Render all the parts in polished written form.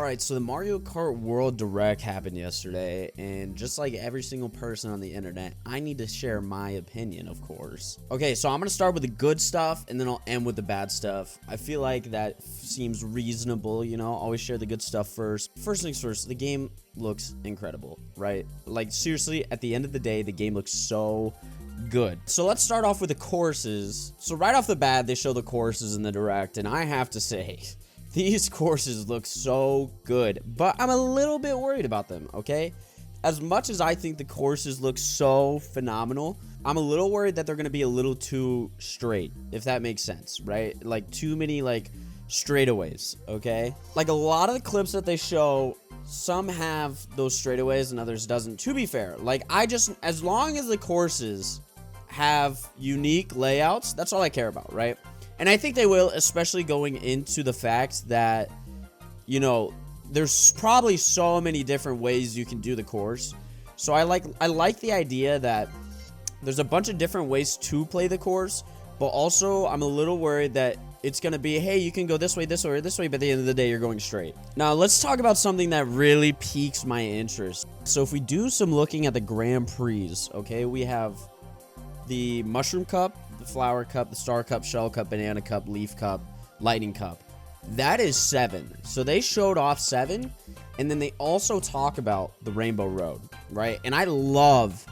Alright, so the Mario Kart World Direct happened yesterday, and just like every single person on the internet, I need to share my opinion, of course. Okay, so I'm gonna start with the good stuff, and then I'll end with the bad stuff. I feel like that seems reasonable, you know, always share the good stuff first. First things first, the game looks incredible, right? Like, seriously, at the end of the day, the game looks so good. So let's start off with the courses. So right off the bat, they show the courses in the Direct, and I have to say, these courses look so good, but I'm a little bit worried about them, okay? As much as I think the courses look so phenomenal, I'm a little worried that they're going to be a little too straight, if that makes sense, right? Like, too many, like, straightaways, okay? Like, a lot of the clips that they show, some have those straightaways and others doesn't. To be fair, like, as long as the courses have unique layouts, that's all I care about, right? And I think they will, especially going into the fact that, you know, there's probably so many different ways you can do the course. So I like the idea that there's a bunch of different ways to play the course, but also I'm a little worried that it's going to be, hey, you can go this way, or this way, but at the end of the day, you're going straight. Now, let's talk about something that really piques my interest. So if we do some looking at the Grand Prix, okay, we have the Mushroom Cup, the Flower Cup, the Star Cup, Shell Cup, Banana Cup, Leaf Cup, Lightning Cup. That is 7. So they showed off 7, and then they also talk about the Rainbow Road, right? And I love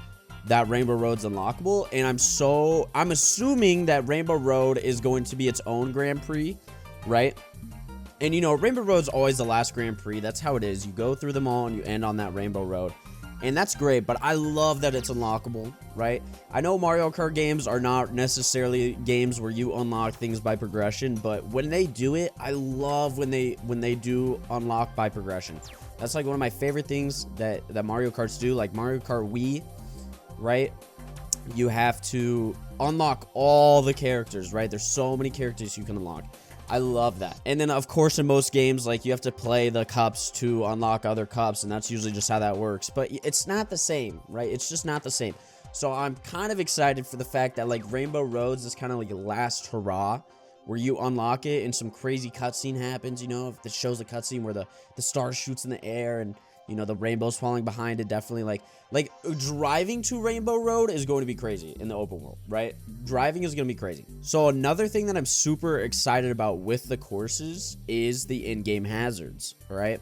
that Rainbow Road's unlockable, and I'm assuming that Rainbow Road is going to be its own Grand Prix, right? And you know, Rainbow Road's always the last Grand Prix. That's how it is. You go through them all and you end on that Rainbow Road. And that's great, but I love that it's unlockable, right? I know Mario Kart games are not necessarily games where you unlock things by progression, but when they do it, I love when they do unlock by progression. That's like one of my favorite things that Mario Karts do, like Mario Kart Wii, right? You have to unlock all the characters, right? There's so many characters you can unlock. I love that. And then, of course, in most games, like, you have to play the cups to unlock other cups, and that's usually just how that works. But it's not the same, right? It's just not the same. So I'm kind of excited for the fact that, like, Rainbow Roads is kind of like a last hurrah, where you unlock it and some crazy cutscene happens, you know? If it shows a cutscene where the star shoots in the air and, you know, the rainbow's falling behind it, definitely, like driving to Rainbow Road is going to be crazy in the open world, right? Driving is going to be crazy. So another thing that I'm super excited about with the courses is the in-game hazards, right?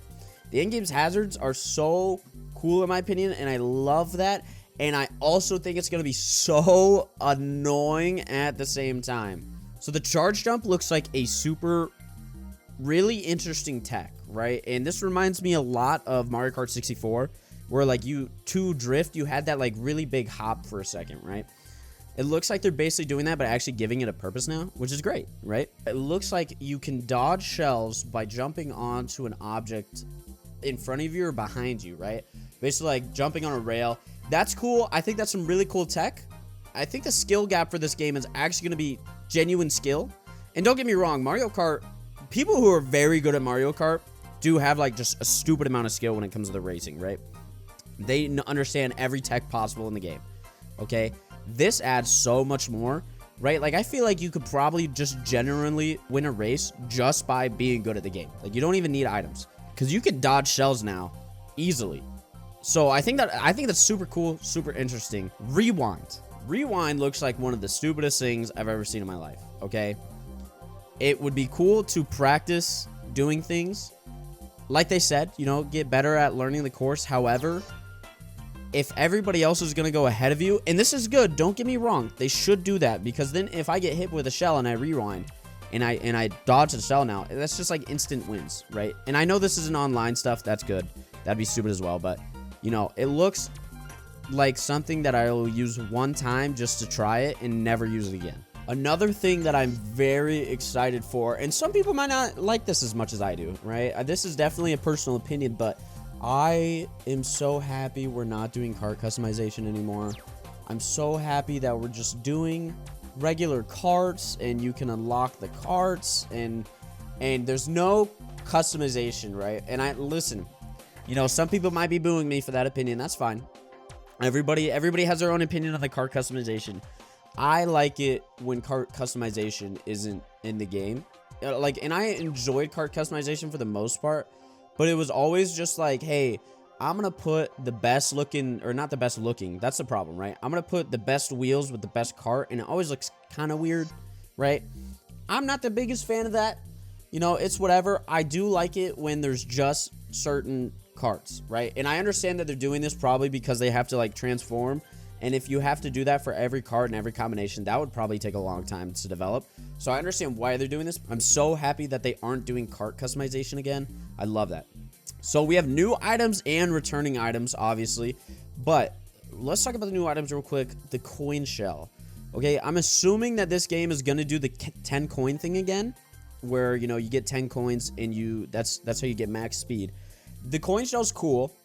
The in-game hazards are so cool in my opinion, and I love that. And I also think it's going to be so annoying at the same time. So the charge jump looks like a really interesting tech, right? And this reminds me a lot of Mario Kart 64, where like to drift, you had that like really big hop for a second, right? It looks like they're basically doing that, but actually giving it a purpose now, which is great, right? It looks like you can dodge shells by jumping onto an object in front of you or behind you, right? Basically like jumping on a rail. That's cool. I think that's some really cool tech. I think the skill gap for this game is actually going to be genuine skill. And don't get me wrong, Mario Kart, people who are very good at Mario Kart do have like just a stupid amount of skill when it comes to the racing, right? They understand every tech possible in the game, okay? This adds so much more, right? Like, I feel like you could probably just genuinely win a race just by being good at the game. Like, you don't even need items, because you can dodge shells now easily. So I think that's super cool, super interesting. Rewind looks like one of the stupidest things I've ever seen in my life, okay? It would be cool to practice doing things. Like they said, you know, get better at learning the course. However, if everybody else is going to go ahead of you, and this is good, don't get me wrong, they should do that, because then if I get hit with a shell and I rewind and I dodge the shell now, that's just like instant wins, right? And I know this isn't online stuff, that's good. That'd be stupid as well, but you know, it looks like something that I will use one time just to try it and never use it again. Another thing that I'm very excited for, and some people might not like this as much as I do, right? This is definitely a personal opinion, but I am so happy we're not doing kart customization anymore. I'm so happy that we're just doing regular karts, and you can unlock the karts, and there's no customization, right? And listen, you know, some people might be booing me for that opinion. That's fine. Everybody has their own opinion on the kart customization. I like it when kart customization isn't in the game. And I enjoyed kart customization for the most part, but it was always just like, hey, I'm gonna put the best looking, or not the best looking, that's the problem, right? I'm gonna put the best wheels with the best cart, and it always looks kind of weird, right? I'm not the biggest fan of that. You know, it's whatever. I do like it when there's just certain carts, right? And I understand that they're doing this probably because they have to like transform, and if you have to do that for every cart and every combination, that would probably take a long time to develop. So I understand why they're doing this. I'm so happy that they aren't doing cart customization again. I love that. So we have new items and returning items, obviously, but let's talk about the new items real quick. The coin shell. Okay, I'm assuming that this game is going to do the 10 coin thing again, where, you know, you get 10 coins and that's how you get max speed. The coin shell's cool.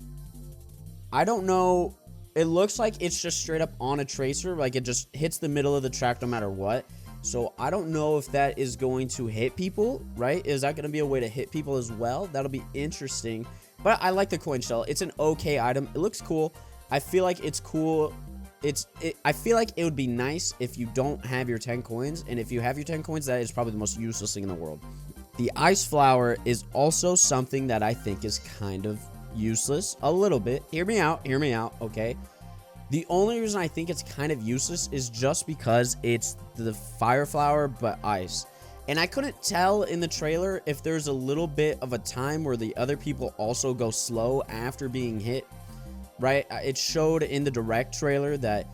I don't know. It looks like it's just straight up on a tracer, like it just hits the middle of the track no matter what. So I don't know if that is going to hit people, right? Is that going to be a way to hit people as well? That'll be interesting. But I like the coin shell. It's an okay item. It looks cool. I feel like it's cool. I feel like it would be nice if you don't have your 10 coins. And if you have your 10 coins, that is probably the most useless thing in the world. The ice flower is also something that I think is kind of useless. A little bit. Hear me out. Hear me out. Okay. The only reason I think it's kind of useless is just because it's the fire flower but ice. And I couldn't tell in the trailer if there's a little bit of a time where the other people also go slow after being hit, right? It showed in the direct trailer that,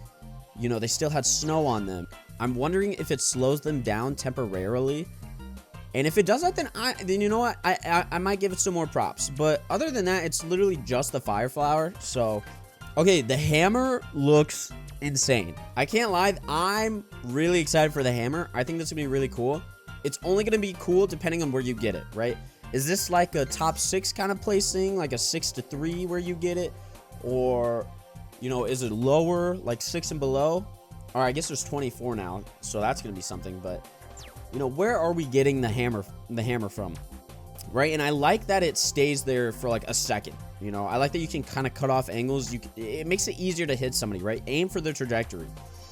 you know, they still had snow on them. I'm wondering if it slows them down temporarily. And if it does that, then you know what? I might give it some more props. But other than that, it's literally just the fire flower. So, okay, the hammer looks insane. I can't lie. I'm really excited for the hammer. I think this is going to be really cool. It's only going to be cool depending on where you get it, right? Is this like a top 6 kind of place thing? Like a 6 to 3 where you get it? Or, you know, is it lower, like 6 and below? Or I guess there's 24 now, so that's going to be something. But, you know, where are we getting the hammer from? Right? And I like that it stays there for like a second. You know, I like that you can kind of cut off angles. It makes it easier to hit somebody, right? Aim for the trajectory,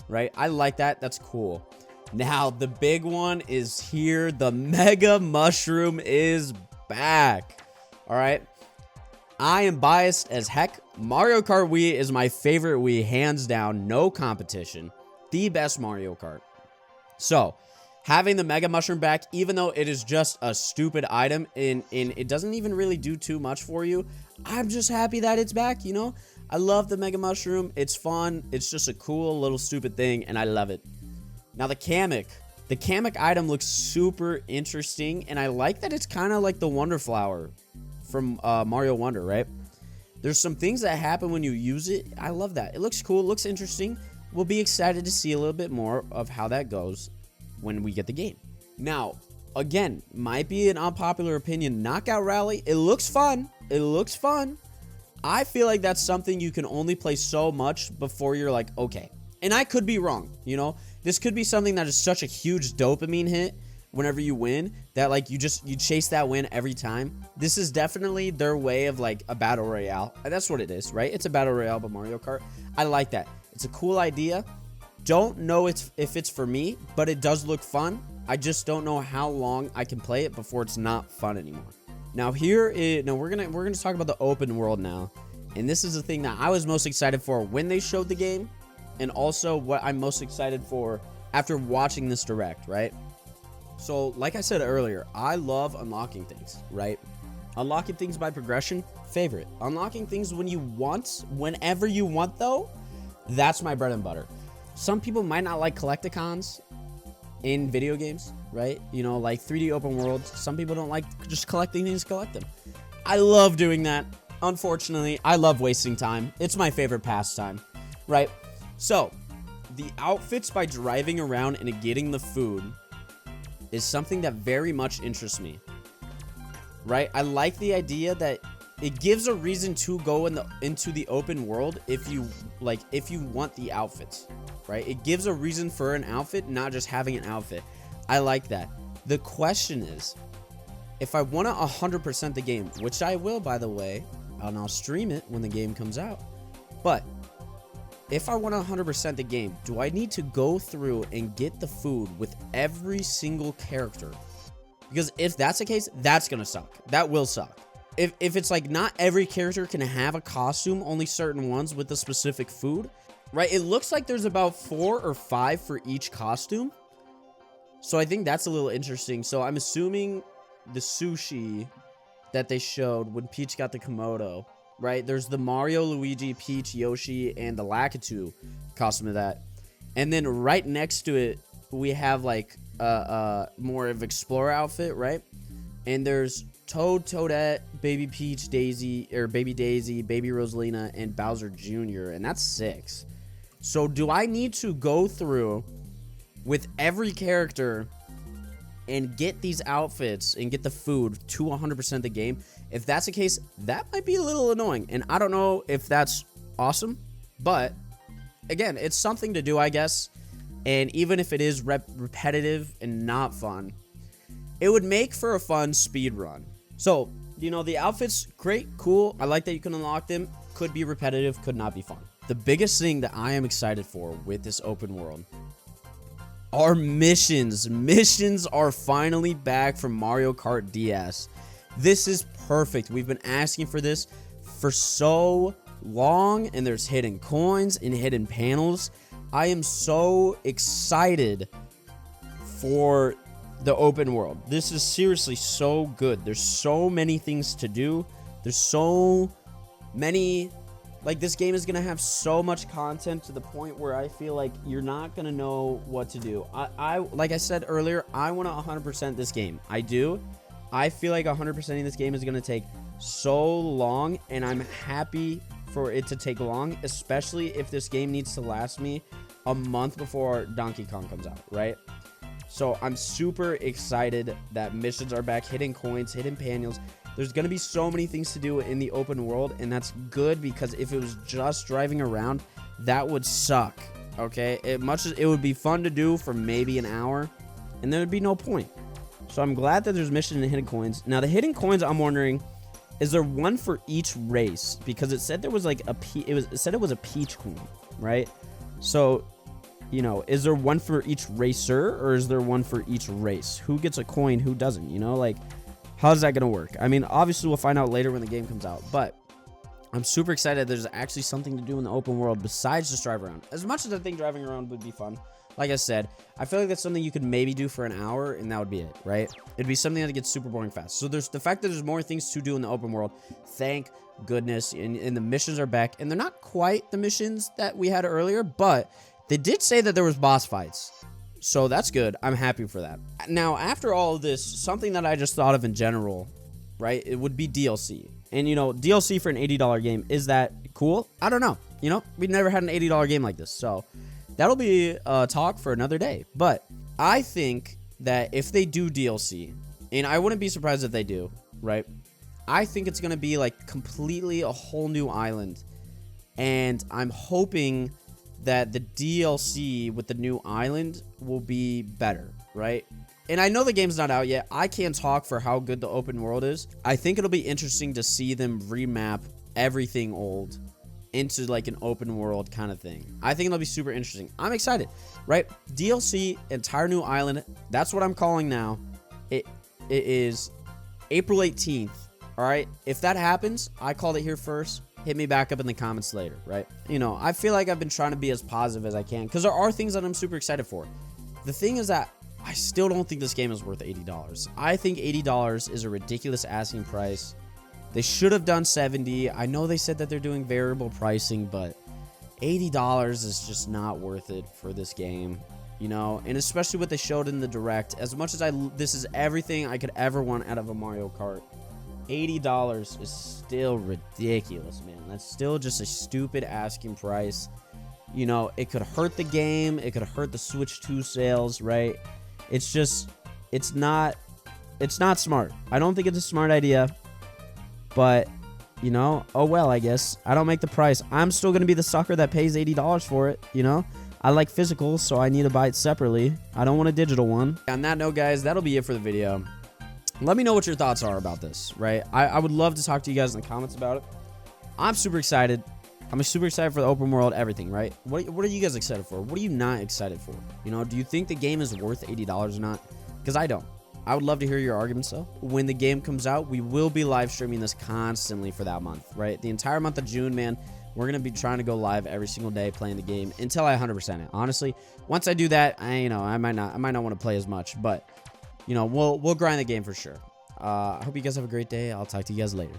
right? I like that. That's cool. Now, the big one is here. The Mega Mushroom is back. All right. I am biased as heck. Mario Kart Wii is my favorite Wii, hands down. No competition. The best Mario Kart. So, having the Mega Mushroom back, even though it is just a stupid item and it doesn't even really do too much for you, I'm just happy that it's back, you know? I love the Mega Mushroom. It's fun. It's just a cool little stupid thing, and I love it. Now, the Kamek. The Kamek item looks super interesting, and I like that it's kind of like the Wonder Flower from Mario Wonder, right? There's some things that happen when you use it. I love that. It looks cool. It looks interesting. We'll be excited to see a little bit more of how that goes when we get the game. Now, again, might be an unpopular opinion. Knockout Rally, it looks fun. It looks fun. I feel like that's something you can only play so much before you're like, okay. And I could be wrong, you know? This could be something that is such a huge dopamine hit whenever you win that like you chase that win every time. This is definitely their way of like a battle royale. That's what it is, right? It's a battle royale but Mario Kart. I like that. It's a cool idea. Don't know if it's for me, but it does look fun. I just don't know how long I can play it before it's not fun anymore. Now we're gonna talk about the open world now, and this is the thing that I was most excited for when they showed the game, and also what I'm most excited for after watching this direct, right? So, like I said earlier, I love unlocking things, right? Unlocking things by progression, favorite. Unlocking things whenever you want, though, that's my bread and butter. Some people might not like collecticons in video games, right? You know, like 3D open worlds. Some people don't like just collecting things, collect them. I love doing that. Unfortunately, I love wasting time. It's my favorite pastime, right? So, the outfits by driving around and getting the food is something that very much interests me, right? I like the idea that it gives a reason to go into the open world if you want the outfits, right? It gives a reason for an outfit, not just having an outfit. I like that. The question is, if I want to 100% the game, which I will, by the way, and I'll stream it when the game comes out, but if I want to 100% the game, do I need to go through and get the food with every single character? Because if that's the case, that's going to suck. That will suck. if it's like not every character can have a costume, only certain ones with a specific food, right? It looks like there's about 4 or 5 for each costume. So I think that's a little interesting. So I'm assuming the sushi that they showed when Peach got the Komodo, right? There's the Mario, Luigi, Peach, Yoshi, and the Lakitu costume of that. And then right next to it, we have like more of Explorer outfit, right? And there's Toad, Toadette, Baby Peach, Daisy, or Baby Daisy, Baby Rosalina, and Bowser Jr. And that's 6. So do I need to go through with every character and get these outfits and get the food to 100% of the game? If that's the case, that might be a little annoying. And I don't know if that's awesome, but again, it's something to do, I guess. And even if it is repetitive and not fun, it would make for a fun speed run. So, you know, the outfits, great, cool. I like that you can unlock them. Could be repetitive, could not be fun. The biggest thing that I am excited for with this open world are missions. Missions are finally back from Mario Kart DS. This is perfect. We've been asking for this for so long, and there's hidden coins and hidden panels. I am so excited for the open world. This is seriously so good. There's so many things to do. There's so many, like, this game is gonna have so much content to the point where I feel like you're not gonna know what to do. I like I said earlier, I want to 100% this game. I do. I feel like 100%ing this game is gonna take so long, and I'm happy for it to take long, especially if this game needs to last me a month before Donkey Kong comes out, right? So I'm super excited that missions are back, hidden coins, hidden panels. There's going to be so many things to do in the open world, and that's good, because if it was just driving around, that would suck, okay? Much as it would be fun to do for maybe an hour, and there would be no point. So I'm glad that there's missions and hidden coins. Now, the hidden coins, I'm wondering, is there one for each race? Because it said there was like it said it was a Peach coin, right? So, you know, is there one for each racer, or is there one for each race? Who gets a coin, who doesn't, you know? Like, how's that gonna work? I mean, obviously we'll find out later when the game comes out, but I'm super excited there's actually something to do in the open world besides just drive around. As much as I think driving around would be fun, like I said, I feel like that's something you could maybe do for an hour, and that would be it, right? It'd be something that gets super boring fast. So there's the fact that there's more things to do in the open world. Thank goodness. And the missions are back, and they're not quite the missions that we had earlier, but they did say that there was boss fights. So that's good. I'm happy for that. Now, after all of this, something that I just thought of in general, right? It would be DLC. And, you know, DLC for an $80 game, is that cool? I don't know. You know, we've never had an $80 game like this. So that'll be a talk for another day. But I think that if they do DLC, and I wouldn't be surprised if they do, right? I think it's going to be like completely a whole new island. And I'm hoping that the DLC with the new island will be better, right? And I know the game's not out yet. I can't talk for how good the open world is. I think it'll be interesting to see them remap everything old into like an open world kind of thing. I think it'll be super interesting. I'm excited, right? DLC, entire new island. That's what I'm calling now. It is April 18th. All right. If that happens, I called it here first. Hit me back up in the comments later, right? You know, I feel like I've been trying to be as positive as I can, because there are things that I'm super excited for. The thing is that I still don't think this game is worth $80. I think $80 is a ridiculous asking price. They should have done $70. I know they said that they're doing variable pricing, but $80 is just not worth it for this game, you know? And especially what they showed in the Direct. As much as this is everything I could ever want out of a Mario Kart, $80 is still ridiculous, man. That's still just a stupid asking price. You know, it could hurt the game. It could hurt the Switch 2 sales, right? It's just, it's not smart. I don't think it's a smart idea. But, you know, oh well, I guess. I don't make the price. I'm still going to be the sucker that pays $80 for it, you know? I like physicals, so I need to buy it separately. I don't want a digital one. On that note, guys, that'll be it for the video. Let me know what your thoughts are about this, right? I would love to talk to you guys in the comments about it. I'm super excited. I'm super excited for the open world, everything, right? What are you guys excited for? What are you not excited for? You know, do you think the game is worth $80 or not? Because I don't. I would love to hear your arguments though. When the game comes out, we will be live streaming this constantly for that month, right? The entire month of June, man. We're going to be trying to go live every single day playing the game until I 100% it. Honestly, once I do that, I might not want to play as much, but we'll grind the game for sure. I hope you guys have a great day. I'll talk to you guys later.